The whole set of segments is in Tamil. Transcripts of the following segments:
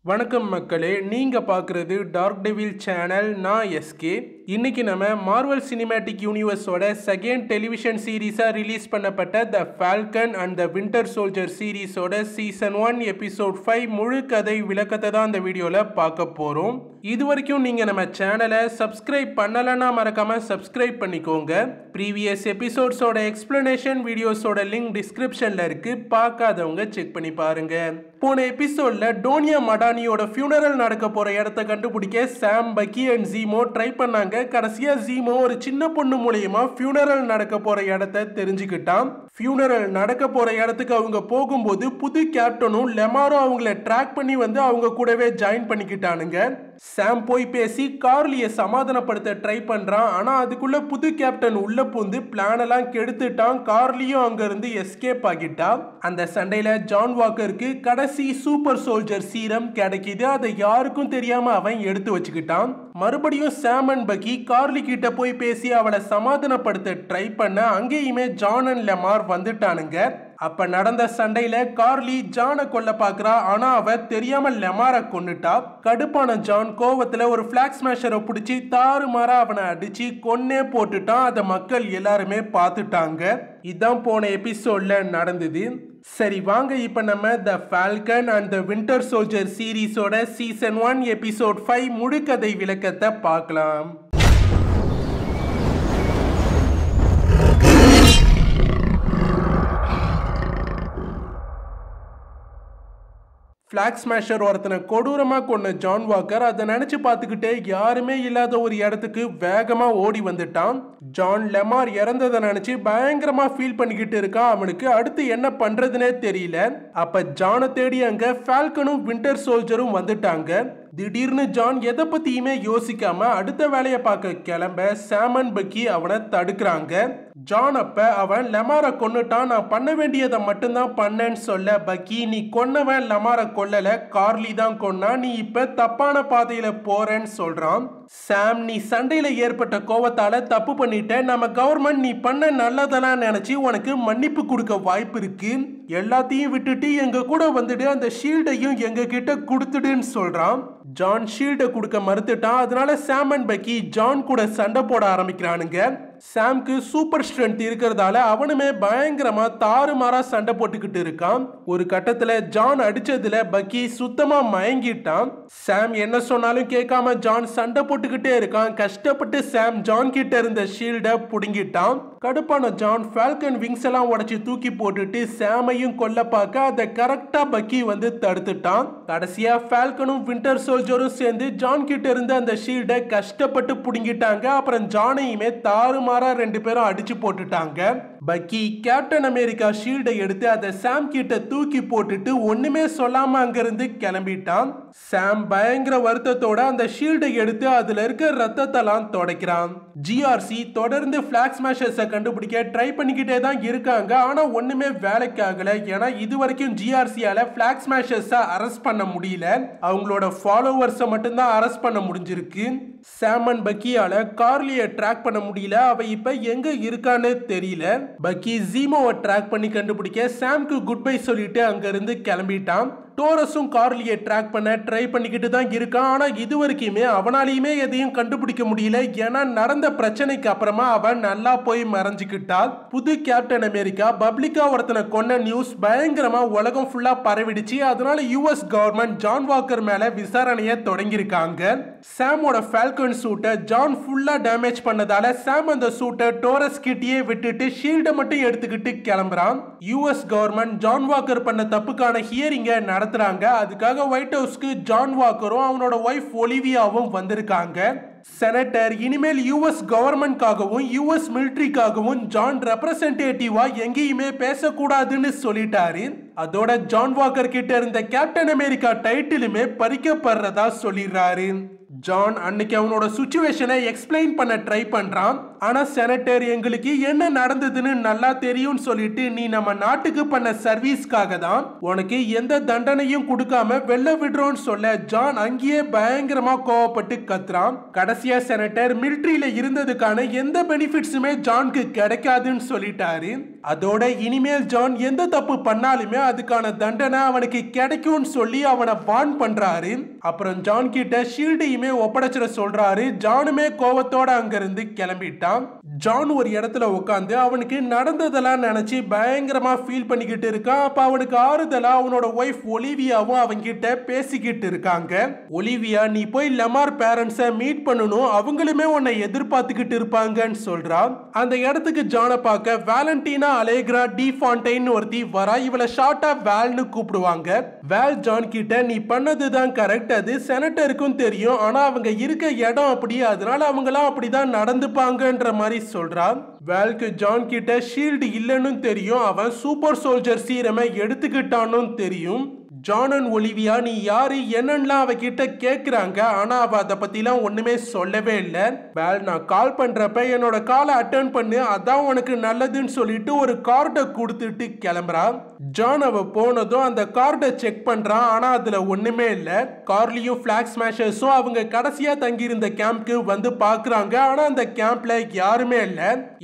வணக்கம் மக்களே, நீங்க பார்க்குறது டார்க் டெவில் சேனல். நான் எஸ்கே. இன்னைக்கு நம்ம மார்வல் சினிமேட்டிக் யூனிவர்ஸோட செகண்ட் டெலிவிஷன் சீரீஸாக ரிலீஸ் பண்ணப்பட்ட the Falcon and the Winter Soldier சீரீஸோட சீசன் 1 எபிசோட் 5 முழு கதை விளக்கத்தை தான் இந்த வீடியோவில் பார்க்க போகிறோம். இது வரைக்கும் நீங்கள் நம்ம சேனலை சப்ஸ்கிரைப் பண்ணலைன்னா மறக்காமல் சப்ஸ்கிரைப் பண்ணிக்கோங்க. ப்ரீவியஸ் எபிசோட்ஸோட எக்ஸ்பிளனேஷன் வீடியோஸோட லிங்க் டிஸ்கிரிப்ஷனில் இருக்குது, பார்க்காதவங்க செக் பண்ணி பாருங்கள். போன எபிசோட்ல டோனியா மடானியோட ஃபியூனரல் நடக்க போற இடத்த கண்டுபிடிக்க சாம், பக்கி அண்ட் ஜீமோ ட்ரை பண்ணாங்க. கடைசியா ஜீமோ ஒரு சின்ன பொண்ணு மூலியமா ஃபியூனரல் நடக்க போற இடத்த தெரிஞ்சுக்கிட்டான். ஃபியூனரல் நடக்க போற இடத்துக்கு அவங்க போகும்போது புது கேப்டனும் லெமாரும் அவங்கள ட்ராக் பண்ணி வந்து அவங்க கூடவே ஜாயின் பண்ணிக்கிட்டானுங்க. சாம் போய் பேசி கார்லியை சமாதானப்படுத்த ட்ரை பண்றான். ஆனா அதுக்குள்ள புது கேப்டன் உள்ள பூந்து பிளான் எல்லாம் கெடுத்துட்டான். கார்லியும் அங்க இருந்து எஸ்கேப் ஆகிட்டான். அந்த சண்டையில ஜான் வாக்கருக்கு கடைசி சூப்பர் சோல்ஜர் சீரம் கிடைக்குது. அதை யாருக்கும் தெரியாம அவன் எடுத்து வச்சுக்கிட்டான். மறுபடியும் சாம் அண்ட் பக்கி கார்லி கிட்ட போய் பேசி அவளை சமாதானப்படுத்த ட்ரை பண்ண அங்கேயுமே ஜான் அண்ட் லெமார் வந்துட்டானுங்க. அப்ப நடந்த சண்டையில கார்லி ஜானை கொல்ல பாக்குறா. ஆனா அவ தெரியாம லெமாரை கொன்னுட்டா. கடுப்பான ஜான் கோவத்துல ஒரு பிளாக் ஸ்மேஷரை பிடிச்சி தாறுமாறா அவனை அடிச்சு கொன்னே போட்டுட்டான். அதை மக்கள் எல்லாருமே பார்த்துட்டாங்க. இதான் போன எபிசோட்ல நடந்தது. சரி, வாங்க இப்ப நம்ம the Falcon and the Winter Soldier சீரீஸோட சீசன் 1 எபிசோட் 5 முழு கதை விளக்கத்தை பார்க்கலாம். பிளாக் ஸ்மேஷர் ஒருத்தனை கொடூரமா கொன்ன ஜான் வாக்கர் அதை நினைச்சு பார்த்துக்கிட்டே யாருமே இல்லாத ஒரு இடத்துக்கு வேகமா ஓடி வந்துட்டான். ஜான் லெமார் இறந்ததை நினைச்சு பயங்கரமா ஃபீல் பண்ணிக்கிட்டு இருக்கான். அவனுக்கு அடுத்து என்ன பண்றதுனே தெரியல. அப்ப ஜானை தேடி அங்க ஃபால்கனும் வின்டர் சோல்ஜரும் வந்துட்டாங்க. திடீர்னு ஜான் எதை பத்தியுமே யோசிக்காம அடுத்த வேலையை பார்க்க கிளம்ப சாம் அண்ட் பக்கி அவனை தடுக்கிறாங்க. ஜான் அப்ப அவன் லெமாரை கொன்னுட்டான், நான் பண்ண வேண்டியதை மட்டும்தான் பண்ணேன்னு சொல்ல பக்கி, நீ கொன்னவன் லெமாரை கொல்லல, கார்லி தான் கொன்னா, நீ இப்ப தப்பான பாதையில போறேன்னு சொல்றான். சாம், நீ சண்டையில ஏற்பட்ட கோவத்தால தப்பு பண்ணிட்ட, நம்ம கவர்மெண்ட் நீ பண்ண நல்லதெல்லாம் நினைச்சு உனக்கு மன்னிப்பு கொடுக்க வாய்ப்பு இருக்கு, எல்லாத்தையும் விட்டுட்டு எங்க கூட வந்துட்டு அந்த ஷீல்டையும் எங்க கிட்ட கொடுத்துடுன்னு சொல்றான். ஜான் ஷீல்டை கொடுக்க மறுத்துட்டான். அதனால சாம் அண்ட் பக்கி ஜான் கூட சண்டை போட ஆரம்பிக்கிறானுங்க. சாம்க்கு சூப்பர் ஸ்ட்ரென்த் இருக்கிறதால அவனுமே பயங்கரமா தாறுமாறா சண்டை போட்டுக்கிட்டு இருக்கான். ஒரு கட்டத்துல ஜான் அடிச்சதுல பக்கி சுத்தமா மயங்கிட்டான். சாம் என்ன சொன்னாலும் கேட்காம ஜான் சண்டை போட்டுக்கிட்டே இருக்கான். கஷ்டப்பட்டு சாம் ஜான் கிட்ட இருந்த ஷீல்டை புடுங்கிட்டான். கடுப்பான ஜான் ஃபால்கன் விங்ஸ் எல்லாம் உடைச்சு தூக்கி போட்டுட்டு சாமையும் கொல்ல பார்க்க அதை கரெக்டா பக்கி வந்து தடுத்துட்டான். கடைசியா ஃபால்கனும் வின்டர் சோல்ஜரும் சேர்ந்து ஜான் கிட்ட இருந்த அந்த ஷீல்டை கஷ்டப்பட்டு புடுங்கிட்டாங்க. அப்புறம் ஜானையுமே தாறுமாறா ரெண்டு பேரும் அடிச்சு போட்டுட்டாங்க. பக்கி கேப்டன் அமெரிக்கா ஷீல்டை எடுத்து அதை சாம் கிட்ட தூக்கி போட்டுட்டு ஒண்ணுமே சொல்லாம அங்கிருந்து கிளம்பிட்டான். சாம் பயங்கர வருத்தத்தோட அந்த ஷீல்டை எடுத்து அதுல இருக்க ரத்தத்தெல்லாம் துடைக்கிறான். ஜிஆர்சி தொடர்ந்து பிளாக் ஸ்மேஷர்ஸை கண்டுபிடிக்க ட்ரை பண்ணிக்கிட்டே தான் இருக்காங்க. ஆனா ஒண்ணுமே வேலைக்கு ஆகல. ஏன்னா இது வரைக்கும் ஜிஆர்சியால பிளாக் ஸ்மேஷர்ஸை அரெஸ்ட் பண்ண முடியல, அவங்களோட ஃபாலோவர்ஸை மட்டும்தான் அரெஸ்ட் பண்ண முடிஞ்சிருக்கு. சாம் அண்ட் பக்கியால கார்லியை ட்ராக் பண்ண முடியல, அவ இப்ப எங்க இருக்கான்னு தெரியல. பக்கி ஜீமோவை ட்ராக் பண்ணி கண்டுபிடிக்க சாம்க்கு குட் பை சொல்லிட்டு அங்க இருந்து கிளம்பிட்டான். டோரஸும் கார்லியை ட்ராக் பண்ண ட்ரை பண்ணிக்கிட்டு தான் இருக்கான். ஆனா இது வரைக்குமே அவனாலையுமே எதையும் கண்டுபிடிக்க முடியல. ஏன்னா நடந்த பிரச்சனைக்கு அப்புறமா அவன் நல்லா போய் மறைஞ்சுக்கிட்டாள். புது கேப்டன் அமெரிக்கா பப்ளிக்கா ஒருத்தனை கொன்ன நியூஸ் பயங்கரமா உலகம் ஃபுல்லா பரவிடுச்சு. அதனால யுஎஸ் கவர்மெண்ட் ஜான் வாக்கர் மேல விசாரணையை தொடங்கியிருக்காங்க. சாமோட ஃபால்கன் சூட்டை ஜான் ஃபுல்லா டேமேஜ் பண்ணதால சாம் அந்த சூட்டை டோரஸ் கிட்டயே விட்டுட்டு ஷீல்டை மட்டும் எடுத்துக்கிட்டு கிளம்புறான். யுஎஸ் கவர்மெண்ட் ஜான் வாக்கர் பண்ண தப்புக்கான ஹியரிங்க நடத்துறாங்க. அதுக்காக ஒயிட் ஹவுஸ்க்கு ஜான் வாக்கரும் அவனோட ஒய்ஃப் ஒலிவியாவும் வந்திருக்காங்க. செனட்டர் இனிமேல் யுஎஸ் கவர்மெண்ட்காகவும் யுஎஸ் மிலிட்டரிக்காகவும் ஜான் ரெப்ரசன்டேட்டிவா எங்கேயுமே பேசக்கூடாதுன்னு சொல்லிட்டாரு. அதோட ஜான் வாக்கர் கிட்ட இருந்த கேப்டன் அமெரிக்கா டைட்டிலுமே பறிக்கப்படுறதா சொல்லிடுறாரு. ஜான் அன்னைக்கு அவனோட சிச்சுவேஷனை எக்ஸ்பிளைன் பண்ண ட்ரை பண்றான். ஆனா செனட்டர் எங்களுக்கு என்ன நடந்ததுன்னு நல்லா தெரியும் சொல்லிட்டு நீ நம்ம நாட்டுக்கு பண்ண சர்வீஸ்க்காக தான் உனக்கு எந்த தண்டனையும் கொடுக்காம வெள்ள விடுறோம்னு சொல்ல ஜான் அங்கேயே பயங்கரமா கோவப்பட்டு கத்துறான். கடைசியா செனட்டர் மிலிட்டரியில இருந்ததுக்கான எந்த பெனிஃபிட்ஸுமே ஜான்க்கு கிடைக்காதுன்னு சொல்லிட்டாரு. அதோட இனிமேல் ஜான் எந்த தப்பு பண்ணாலுமே அதுக்கான தண்டனை அவனுக்கு கிடைக்கும்னு சொல்லி அவனை வார்ன் பண்றாரு. அப்புறம் ஜான் கிட்ட ஷீல்டையுமே ஒப்படைச்சிட சொல்றாரு. ஜானுமே கோவத்தோட அங்கிருந்து கிளம்பிட்டான். ஜான் ஒரு இடத்துல உட்காந்து அவனுக்கு நடந்ததெல்லாம் நினைச்சு பயங்கரமா ஃபீல் பண்ணிக்கிட்டு இருக்கான். அப்ப அவனுக்கு ஆறுதலா அவனோட ஒய்ஃப் ஒலிவியாவும் அவங்கிட்ட பேசிக்கிட்டு இருக்காங்க. ஒலிவியா, நீ போய் லெமார் பேரண்ட்ஸை மீட் பண்ணணும், அவங்களுமே உன்னை எதிர்பார்த்துக்கிட்டு இருப்பாங்கன்னு சொல்றான். அந்த இடத்துக்கு ஜானை பார்க்க வேலண்டினா அலேக்ரா டி ஃபான்டைன் ஒருத்தி வரா. இவளை ஷார்ட்டா வேல்னு கூப்பிடுவாங்க. வேல் ஜான் கிட்ட நீ பண்ணதுதான் கரெக்ட், அது செனட்டருக்கும் தெரியும், ஆனா அவங்க இருக்க இடம் அப்படி, அதனால அவங்களாம் அப்படிதான் நடந்துப்பாங்கன்ற மாதிரி சொல்றான். வேல்க்கு ஜான் கிட்ட ஷீல்டு இல்லைன்னு தெரியும், அவன் சூப்பர் சோல்ஜர் சீரமை எடுத்துக்கிட்டான்னு தெரியும். ஜான் அண்ட் ஒலிவியா நீ யாரு என்னன்னா அவகிட்ட கேக்குறாங்க. ஆனா அவ அதை பத்திலாம் ஒண்ணுமே சொல்லவே இல்லை. வேல், நான் கால் பண்றப்ப என்னோட காலை அட்டெண்ட் பண்ணு, அதான் உனக்கு நல்லதுன்னு சொல்லிட்டு ஒரு கார்டை கொடுத்துட்டு கிளம்புறான். ஜான் அவ போனதும் அந்த கார்டை செக் பண்றான். ஆனா அதுல ஒண்ணுமே இல்ல. கார்லியும் பிளாக் ஸ்மாஷர்ஸும் அவங்க கடைசியா தங்கி இருந்த கேம்ப்க்கு வந்து பாக்குறாங்க. ஆனா அந்த கேம்ப்ல யாருமே இல்ல.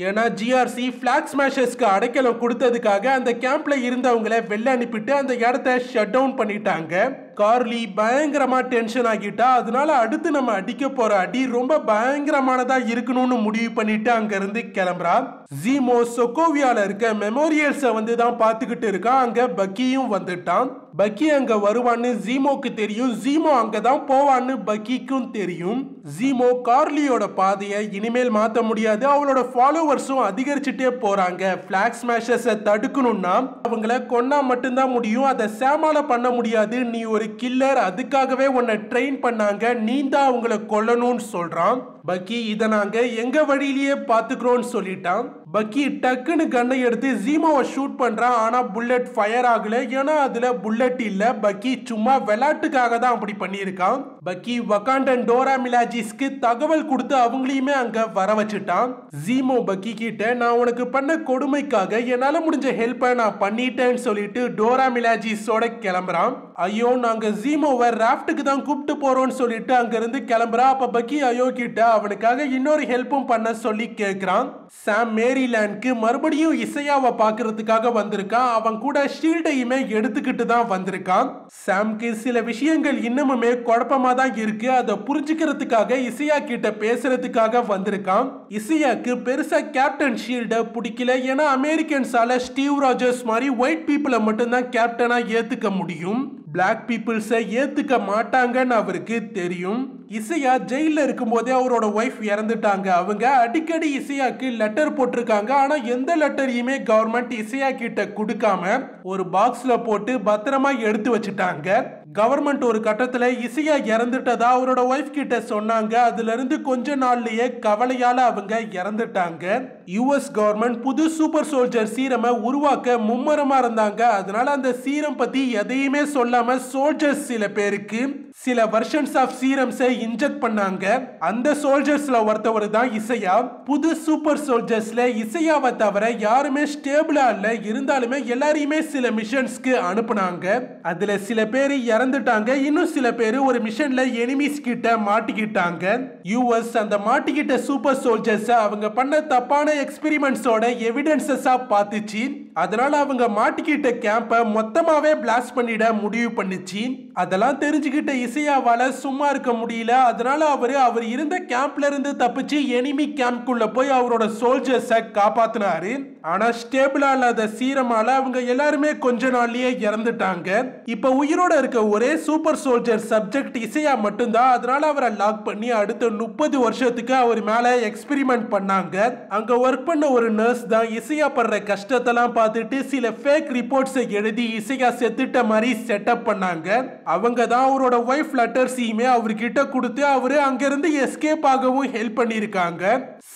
ஏன்னா ஜிஆர்சி பிளாக் ஸ்மாஷர்ஸ்க்கு அடைக்கலம் கொடுத்ததுக்காக அந்த கேம்ப்ல இருந்தவங்களை வெளில அனுப்பிட்டு அந்த இடத்தை ஷட் டவுன் பண்ணிட்டாங்க. கார்லி பயங்கரமா டென்ஷன் ஆகிட்டா. அதனால அடுத்து நம்ம அடிக்க போற அடி ரொம்ப பயங்கரமானதா இருக்கணும்னு முடிவு பண்ணிட்டு அங்க இருந்து கிளம்புறா. ஜீமோ சொக்கோவியால இருக்க மெமோரியல்ஸை வந்து தான் பார்த்துக்கிட்டு இருக்கான். அங்க பக்கியும் வந்துட்டான். பக்கி அங்க வருவான்னு ஜீமோக்கு தெரியும். ஜீமோ அங்கதான் போவான்னு பக்கிக்கும் தெரியும். ஜீமோ கார்லியோட பாதையை இனிமேல் மாத்த முடியாது, அவளோட ஃபாலோவர்ஸும் அதிகரிச்சுட்டே போறாங்க. பிளாக் ஸ்மாஷர்ஸை தடுக்கணும்னா அவங்கள கொன்னா மட்டும்தான் முடியும், அதை சேமால பண்ண முடியாது. நீ ஒரு கில்லர், அதுக்காகவே உன்னை ட்ரெயின் பண்ணாங்க, நீ தான் அவங்கள கொல்லணும்னு சொல்றான். பக்கி இதை நாங்க எங்க வழியிலேயே பாத்துக்கிறோம்னு சொல்லிட்டான். பக்கி டக்குன்னு கண்ணை எடுத்து ஜீமோவை ஷூட் பண்றான். ஆனா புல்லட் ஃபயர் ஆகல, ஏன்னா அதுல புல்லட் இல்ல. பக்கி சும்மா விளையாட்டுக்காக தான் அப்படி பண்ணியிருக்கான். பக்கி வகாண்டன் டோரா மிலாஜிஸ்க்கு தகவல் கொடுத்து அவங்களையுமே அங்க வர வச்சுட்டான். ஜீமோ பக்கி கிட்ட நான் உனக்கு பண்ண கொடுமைக்காக என்னால முடிஞ்ச ஹெல்ப்பை நான் பண்ணிட்டேன்னு சொல்லிட்டு டோரா மிலாஜிஸோட கிளம்புறான். ஐயோ, நாங்க ஜீமோவை ராஃப்ட்டுக்கு தான் கூப்பிட்டு போறோம்னு சொல்லிட்டு அங்க இருந்து கிளம்புறா. அப்ப பக்கி ஐயோ கிட்ட அவனுக்காக இன்னொரு ஹெல்ப்பும் பண்ண சொல்லி கேட்கிறான். சாம் மேரிலாண்டுக்கு மறுபடியும் இசையாவை பாக்குறதுக்காக வந்திருக்கான். அவன் கூட ஷீல்டையுமே எடுத்துக்கிட்டு தான் வந்திருக்கான். சாம்க்கு சில விஷயங்கள் இன்னமுமே குழப்பமா தான் இருக்கு, அதை புரிஞ்சுக்கிறதுக்காக இசையா கிட்ட பேசுறதுக்காக வந்திருக்கான். இசையாக்கு பெருசா கேப்டன் ஷீல்ட பிடிக்கல, ஏன்னா அமெரிக்கன்ஸால ஸ்டீவ் ராஜர்ஸ் மாதிரி ஒயிட் பீப்புளை மட்டும்தான் கேப்டனா ஏத்துக்க முடியும், பிளாக் பீப்புள்ஸை ஏத்துக்க மாட்டாங்கன்னு அவருக்கு தெரியும். இசையா ஜெயில இருக்கும் போதே அவரோட ஒய்ஃப் இறந்துட்டாங்க. அவங்க அடிக்கடி இசையாக்கு லெட்டர் போட்டிருக்காங்க. ஆனா எந்த லெட்டரையுமே கவர்மெண்ட் இசையா கிட்ட கொடுக்காம ஒரு பாக்ஸ்ல போட்டு பத்திரமா எடுத்து வச்சுட்டாங்க. கவர்மெண்ட் ஒரு கட்டத்துல இசையா இறந்துட்டதா அவரோட ஒய்ஃப் கிட்ட சொன்னாங்க. அதுல இருந்து கொஞ்ச நாள்லயே கவலையால அவங்க இறந்துட்டாங்க. யுஎஸ் கவர்மெண்ட் புது சூப்பர் சோல்ஜர் சீரமை உருவாக்க மும்மரமா இருந்தாங்க. அதனால அந்த சீரம் பத்தி எதையுமே சொல்லாம சோல்ஜர்ஸ் சில பேருக்கு சில வெர்ஷன்ஸ் ஆஃப் சீரம்ஸை இன்ஜெக்ட் பண்ணாங்க. அந்த சோல்ஜர்ஸ்ல ஒருத்தவர் தான் இசையா. புது சூப்பர் சோல்ஜர்ஸ்ல இசையாவை தவிர யாருமே ஸ்டேபிளா இல்ல, இருந்தாலுமே எல்லாரையுமே சில மிஷன்ஸ்க்கு அனுப்புனாங்க. அதுல சில பேர் இறந்துட்டாங்க, இன்னும் சில பேர் ஒரு மிஷன்ல எனிமீஸ் கிட்ட மாட்டிக்கிட்டாங்க. யுஎஸ் அந்த மாட்டிக்கிட்ட சூப்பர் சோல்ஜர்ஸ் அவங்க பண்ண தப்பான எக்ஸ்பெரிமெண்ட்ஸோட எவிடன்சஸா பார்த்துச்சு. அதனால அவங்க மாட்டிக்கிட்ட கேம்பை மொத்தமாவே பிளாஸ்ட் பண்ணிட முடிவு பண்ணிச்சு. அதெல்லாம் தெரிஞ்சுக்கிட்ட இசையாவால சும்மா இருக்க முடியல. அதனால அவர் இருந்த கேம்ப்ல இருந்து தப்பிச்சு எனிமி கேம்ப்குள்ள போய் அவரோட சோல்ஜர்ஸை காப்பாத்தினாரு. ஆனா ஸ்டேபிளா இல்லாத சீரமால அவங்க எல்லாருமே கொஞ்ச நாள்லயே இறந்துட்டாங்க. இப்ப உயிரோட இருக்க ஒரே சூப்பர் சோல்ஜர் சப்ஜெக்ட் இசையா மட்டும்தான். அதனால அவரை லாக் பண்ணி அடுத்த 30 வருஷத்துக்கு அவர் மேல எக்ஸ்பெரிமெண்ட் பண்ணாங்க. அங்க ஒர்க் பண்ண ஒரு நர்ஸ் தான் இசையா படுற கஷ்டத்தெல்லாம் பார்த்துட்டு சில ஃபேக் ரிப்போர்ட்ஸை எழுதி இசையா செத்துட்ட மாதிரி செட்டப் பண்ணாங்க. அவங்க தான் அவரோட ஒய்ஃப் லெட்டர்ஸையுமே அவர்கிட்ட கொடுத்து அவரு அங்கிருந்து எஸ்கேப் ஆகவும் ஹெல்ப் பண்ணியிருக்காங்க.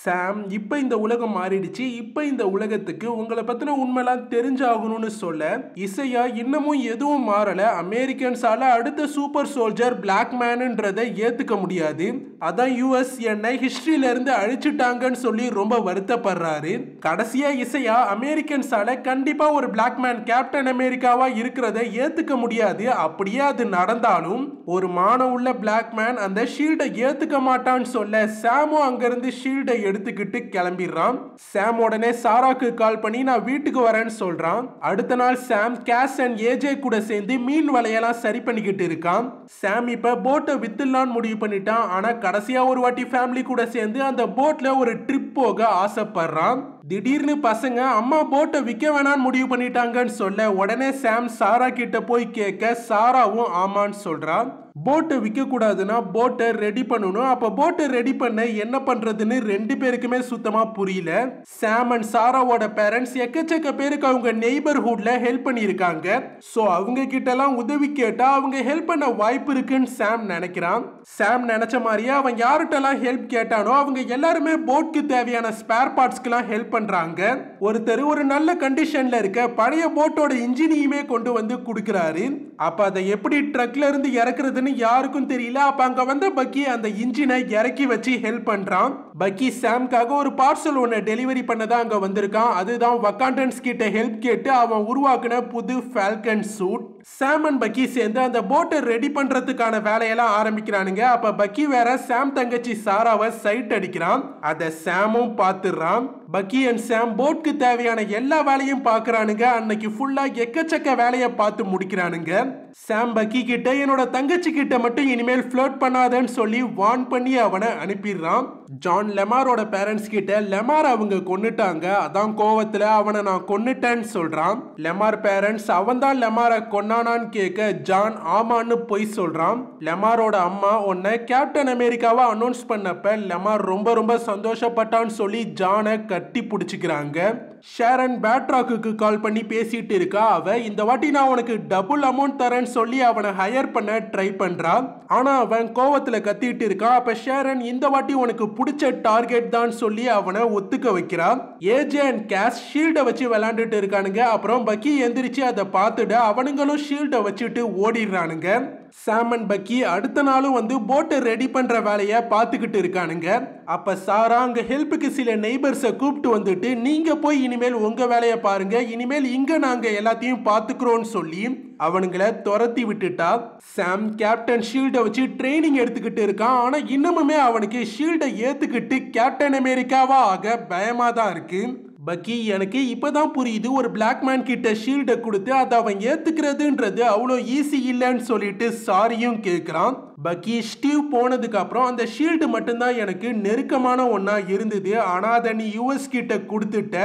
சாம் இப்ப இந்த உலகம் மாறிடுச்சு, இப்ப இந்த உலகத்துக்கு உங்களை பத்தின உண்மைலாம் தெரிஞ்சாகணும்னு சொல்ல இசையா இன்னமும் எதுவும் மாறல. அமெரிக்கன்ஸால அடுத்த சூப்பர் சோல்ஜர் பிளாக் மேன்ன்றதை ஏத்துக்க முடியாது. அதான் யூஎஸ் என்னை ஹிஸ்டரியில இருந்து அழிச்சுட்டாங்கன்னு சொல்லி ரொம்ப வருத்தப்படுறாரு. கடைசியா இசையா அமெரிக்கன்ஸால கண்டிப்பா ஒரு பிளாக் மேன் கேப்டன் அமெரிக்காவா இருக்கிறத ஏத்துக்க முடியாது. அப்படியே அது நடந்தாலும் ஒரு மானம் உள்ள பிளாக் மேன் அந்த ஷீல்டை ஏத்துக்க மாட்டான்னு சொல்ல சாமும் அங்கிருந்து ஷீல்டை எடுத்துக்கிட்டு கிளம்பிடுறான். சாம் உடனே சாராக்கு கால் பண்ணி நான் வீட்டுக்கு வரேன்னு சொல்றான். அடுத்த நாள் சாம் கேஸ் அண்ட் ஏஜே கூட சேர்ந்து மீன் வலையெல்லாம் சரி பண்ணிக்கிட்டு இருக்கான். சாம் இப்ப போட்டை வித்துலான்னு முடிவு பண்ணிட்டான். ஆனா கடைசியா ஒரு வாட்டி ஃபேமிலி கூட சேர்ந்து அந்த போட்ல ஒரு ட்ரிப் போக ஆசைப்படுறான். திடீர்னு பசங்க அம்மா போட்டை விற்க வேணான்னு முடிவு பண்ணிட்டாங்கன்னு சொல்ல உடனே சாம் சாரா கிட்ட போய் கேட்க சாராவும் ஆமான்னு சொல்றான். போட்டை விற்க கூடாதுன்னா போட்டை ரெடி பண்ணணும். அப்ப போட்டை ரெடி பண்ண என்ன பண்றதுன்னு ரெண்டு பேருக்குமே சுத்தமா புரியல. சாம் அண்ட் சாராவோட பேரண்ட்ஸ் எக்கச்சக்க பேருக்கு அவங்க நெய்பர்ஹுட்ல ஹெல்ப் பண்ணியிருக்காங்க. சோ அவங்க கிட்ட எல்லாம் உதவி கேட்டா அவங்க ஹெல்ப் பண்ண வாய்ப்பு இருக்குன்னு சாம் நினைக்கிறான். சாம் நினைச்ச மாதிரியே அவன் யார்கிட்டலாம் ஹெல்ப் கேட்டானோ அவங்க எல்லாருமே போட்க்கு தேவையான ஸ்பேர் பார்ட்ஸ்க்குலாம் ஹெல்ப் பண்றாங்க. ஒருத்தர் ஒரு நல்ல கண்டிஷன்ல இருக்க பழைய போட்டோட இன்ஜினையுமே கொண்டு வந்து கொடுக்கிறாரு. அப்ப அதை எப்படி ட்ரக்ல இருந்து இறக்குறதுன்னு யாருக்கும் தெரியல. அப்ப அங்க வந்த பக்கி அந்த இன்ஜினை இறக்கி வச்சு ஹெல்ப் பண்றான். பக்கி சாம்காக ஒரு பார்சல் ஒன்னு டெலிவரி பண்ணதான் அங்க வந்திருக்கான். அதுதான் வக்காண்டன்ஸ் கிட்ட ஹெல்ப் கேட்டு அவன் உருவாக்குன புது ஃபால்கன் சூட். சாம் அண்ட் பக்கி சேர்ந்து அந்த போட்டை ரெடி பண்றதுக்கான வேலையெல்லாம் ஆரம்பிக்கிறானுங்க. அப்ப பக்கி வேற சாம் தங்கச்சி சாராவை சைட் அடிக்கிறான். அத சாமும் பாத்துறான். பக்கி அண்ட் சாம் போட்க்கு தேவையான எல்லா வேலையும் பாக்குறானுங்க. அன்னைக்கு ஃபுல்லா எக்கச்சக்க வேலையை பார்த்து முடிக்கிறானுங்க. சாம் பக்கி கிட்ட என்னோட தங்கச்சி கிட்ட மட்டும் இனிமேல் ஃப்ளர்ட் பண்ணாதன்னு சொல்லி வார்ன் பண்ணி அவனை அனுப்பிடுறான். ஜான் லெமாரோட பேரண்ட்ஸ் கிட்ட லெமார் அவங்க கொன்னுட்டாங்க, அதான் கோவத்துல அவனை நான் கொன்னுட்டேன்னு சொல்றான். லெமார் பேரண்ட்ஸ் அவன் தான் லெமாரை கொன்னானான்னு கேட்க ஜான் ஆமான்னு பொய் சொல்றான். லெமாரோட அம்மா உன்னை கேப்டன் அமெரிக்காவா அனௌன்ஸ் பண்ணப்ப லெமார் ரொம்ப சந்தோஷப்பட்டான்னு சொல்லி ஜானை கட்டி பிடிச்சிக்கிறாங்க. ஷேரன் பேட்ராக்கு கால் பண்ணி பேசிட்டு இருக்கா. அவ இந்த வாட்டி நான் உனக்கு டபுள் அமௌண்ட் தரேன்னு சொல்லி அவனை ஹையர் பண்ண ட்ரை பண்றான். ஆனா அவன் கோவத்துல கத்திட்டு இருக்கான். அப்ப ஷேரன் இந்த வாட்டி உனக்கு பிடிச்ச டார்கெட் தான் சொல்லி அவனை ஒத்துக்க வைக்கிறான். ஏஜே அண்ட் கேஸ் ஷீல்டை வச்சு விளையாண்டுட்டு இருக்கானுங்க. அப்புறம் பக்கி எந்திரிச்சு அதை பார்த்துட்டு அவனுங்களும் ஷீல்டை வச்சுட்டு ஓடிடுறானுங்க. சாம் அண்ட் பக்கி அடுத்த நாளும் வந்து போட்டை ரெடி பண்ற வேலையை பார்த்துக்கிட்டு இருக்கானுங்க. அப்ப சாரா அங்க ஹெல்ப்புக்கு சில நெய்பர்ஸை கூப்பிட்டு வந்துட்டு நீங்க போய் இனிமேல் உங்க வேலையை பாருங்க, இனிமேல் இங்க நாங்க எல்லாத்தையும் பார்த்துக்கிறோம்னு சொல்லி அவனுங்களை துரத்தி விட்டுட்டா. சாம் கேப்டன் ஷீல்டை வச்சு ட்ரைனிங் எடுத்துக்கிட்டு இருக்கான். ஆனா இன்னமுமே அவனுக்கு ஷீல்டை ஏத்துக்கிட்டு கேப்டன் அமெரிக்காவா ஆக பயமா தான் இருக்கு. பக்கி எனக்கு இப்பதான் புரியுது, ஒரு பிளாக் மேன் கிட்ட ஷீல்டை கொடுத்து அதை அவன் ஏத்துக்கிறதுன்றது அவ்வளோ ஈஸி இல்லைன்னு சொல்லிட்டு சாரியும் கேட்கிறான். பக்கி ஸ்டீவ் போனதுக்கு அப்புறம் அந்த ஷீல்டு மட்டும்தான் எனக்கு நெருக்கமான ஒன்னா இருந்தது, ஆனா அதை நீ யூஎஸ் கிட்ட கொடுத்துட்ட,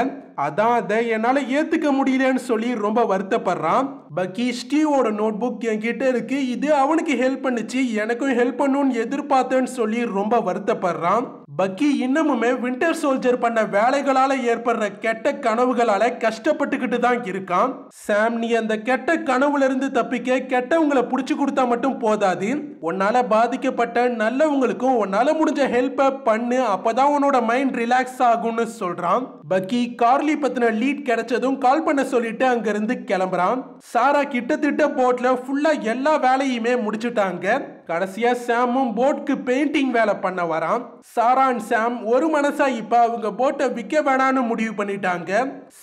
அதான் அதை என்னால ஏத்துக்க முடியலன்னு சொல்லி ரொம்ப வருத்தப்படுறான். பக்கி ஸ்டீவோட நோட் புக் என்கிட்ட இருக்கு, இது அவனுக்கு ஹெல்ப் பண்ணுச்சு, எனக்கும் ஹெல்ப் பண்ணுன்னு எதிர்பார்த்தேன்னு சொல்லி ரொம்ப வருத்தப்படுறான். பக்கி இன்னமுமே வின்டர் சோல்ஜர் பண்ண வேலைகளால ஏற்படுற கெட்ட கனவுகளால கஷ்டப்பட்டுக்கிட்டு தான் இருக்கான். சாம் நீ அந்த கெட்ட கனவுல இருந்து தப்பிக்க கெட்டவங்களை புடிச்சு கொடுத்தா மட்டும் போதாது, உன்னால பாதிக்கப்பட்ட நல்லவங்களுக்கும் உன்னால முடிஞ்ச ஹெல்ப் பண்ணு, அப்பதான் உன்னோட மைண்ட் ரிலாக்ஸ் ஆகும்னு சொல்றான். பக்கி கார்லி பத்தின லீட் கிடைச்சதும் கால் பண்ண சொல்லிட்டு அங்க இருந்து கிளம்புறான். சாரா கிட்டத்தட்ட போட்ல ஃபுல்லா எல்லா வேலையுமே முடிச்சுட்டாங்க. கடைசியா சாமும் போட்க்கு பெயிண்டிங் வேலை பண்ண வரான். சாரா அண்ட் சாம் ஒரு மனசா இப்ப அவங்க போட்டை விற்க வேணான்னு முடிவு பண்ணிட்டாங்க.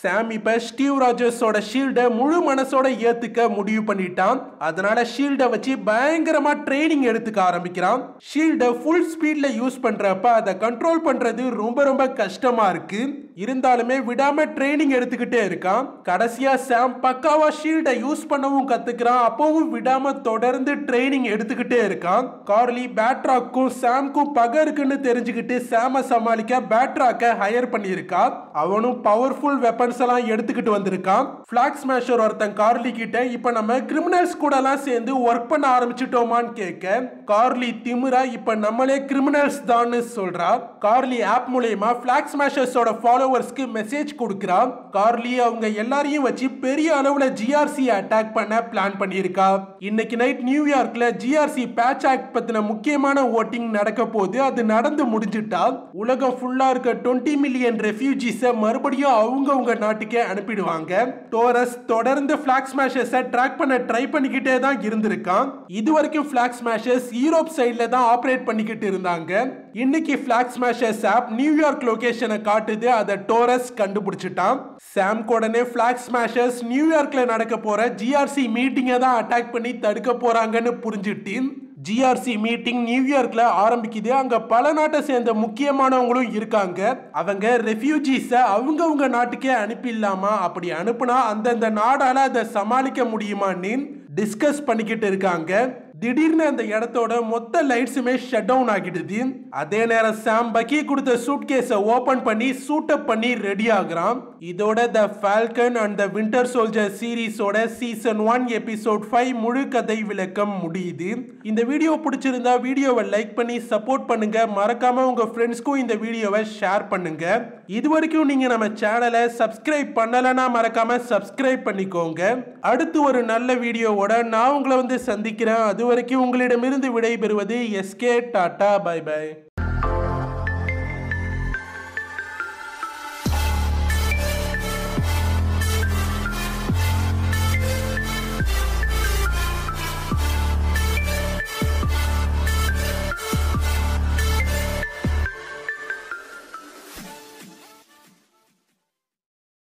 சாம் இப்ப ஸ்டீவ் ராஜர்ஸோட ஷீல்டை முழு மனசோட ஏத்துக்க முடிவு பண்ணிட்டான். அதனால ஷீல்டை வச்சு பயங்கரமா ட்ரைனிங் எடுத்துக்க ஆரம்பிக்கிறான். ஷீல்டை ஃபுல் ஸ்பீட்ல யூஸ் பண்றப்ப அதை கண்ட்ரோல் பண்றது ரொம்ப கஷ்டமா இருக்கு. இருந்தாலுமே விடாம ட்ரைனிங் எடுத்துக்கிட்டே இருக்கான். கடைசியா சாம் பக்காவா ஷீல்டை யூஸ் பண்ணவும் கத்துக்கிறான். அப்பவும் விடாம தொடர்ந்து ட்ரைனிங் எடுத்துக்கிட்டே இருக்கான். கார்லி பேட்ராக்கும் சாம்க்கும் பகை இருக்குன்னு தெரிஞ்சுக்கிட்டு சாம சமாளிக்க பேட்ராக்க ஹையர் பண்ணியிருக்கான். அவனும் பவர்ஃபுல் வெப்பன்ஸ் எல்லாம் எடுத்துக்கிட்டு வந்திருக்கான். பிளாக் ஸ்மேஷர் ஒருத்தன் கார்லி கிட்ட இப்ப நம்ம கிரிமினல்ஸ் கூட எல்லாம் சேர்ந்து ஒர்க் பண்ண ஆரம்பிச்சிட்டோமான்னு கேட்க கார்லி திமிரா இப்ப நம்மளே கிரிமினல்ஸ் தான் சொல்றா. கார்லி ஆப் மூலமா பிளாக் ஸ்மேஷர்ஸோட ஃபாலோ ஃபாலோவர்ஸ்க்கு மெசேஜ் கொடுக்குறா. கார்லி அவங்க எல்லாரையும் வச்சு பெரிய அளவுல ஜிஆர்சி அட்டாக் பண்ண பிளான் பண்ணியிருக்கா. இன்னைக்கு நைட் நியூயார்க்ல ஜிஆர்சி பேட்ச் ஆக்ட் பத்தின முக்கியமான ஓட்டிங் நடக்க போது. அது நடந்து முடிஞ்சிட்டா உலகம் ஃபுல்லா இருக்க 20 மில்லியன் ரெஃப்யூஜிஸை மறுபடியும் அவங்கவுங்க நாட்டுக்கே அனுப்பிடுவாங்க. டோரஸ் தொடர்ந்து பிளாக் ஸ்மாஷர்ஸை ட்ராக் பண்ண ட்ரை பண்ணிக்கிட்டே தான் இருந்திருக்கான். இதுவரைக்கும் பிளாக் ஸ்மாஷர்ஸ் யூரோப் சைட்ல தான் ஆபரேட் பண்ணிக்கிட்டு இருந்தாங்க. இன்னைக்கு பிளாக் ஸ்மாஷர்ஸ் ஆப் நியூயார்க் லொகேஷனை காட்டுது. அதை டோரஸ் கண்டுபிடிச்சிட்டான். சாம் உடனே பிளாக் ஸ்மாஷர்ஸ் நியூயார்க்ல நடக்க போற ஜிஆர்சி மீட்டிங்கை தான் அட்டாக் பண்ணி தடுக்க போறாங்கன்னு புரிஞ்சுட்டு ஜிஆர்சி மீட்டிங் நியூயார்க்ல ஆரம்பிக்குது. அங்க பல நாட்டை சேர்ந்த முக்கியமானவங்களும் இருக்காங்க. அவங்க ரெஃப்யூஜிஸ அவங்கவுங்க நாட்டுக்கே அனுப்பிடலாமா, அப்படி அனுப்புனா அந்தந்த நாடால அதை சமாளிக்க முடியுமான்னு டிஸ்கஸ் பண்ணிக்கிட்டு இருக்காங்க. திடீர்னு அந்த இடத்தோட மொத்த லைட்ஸுமே ஷட் டவுன் ஆகிடுது. அதே நேரம் சாம் பக்கி கொடுத்த சூட்கேஸை ஓபன் பண்ணி சூட் அப் பண்ணி ரெடி ஆகுறான். இதோட the Falcon and the Winter Soldier சீரிஸோட சீசன் 1 எபிசோட் 5 முழு கதை விளக்கம் முடியுது. இந்த வீடியோ பிடிச்சிருந்தா வீடியோவை லைக் பண்ணி சப்போர்ட் பண்ணுங்க. மறக்காம உங்க ஃப்ரெண்ட்ஸ்க்கும் இந்த வீடியோவை ஷேர் பண்ணுங்க. இது வரைக்கும் நீங்க நம்ம சேனலை சப்ஸ்கிரைப் பண்ணலனா மறக்காம சப்ஸ்கிரைப் பண்ணிக்கோங்க. அடுத்து ஒரு நல்ல வீடியோவோட நான் உங்களை வந்து சந்திக்கிறேன். அது வரைக்கும் உங்களிடமிருந்து விடைபெறுவது எஸ்கே. Tata, by by.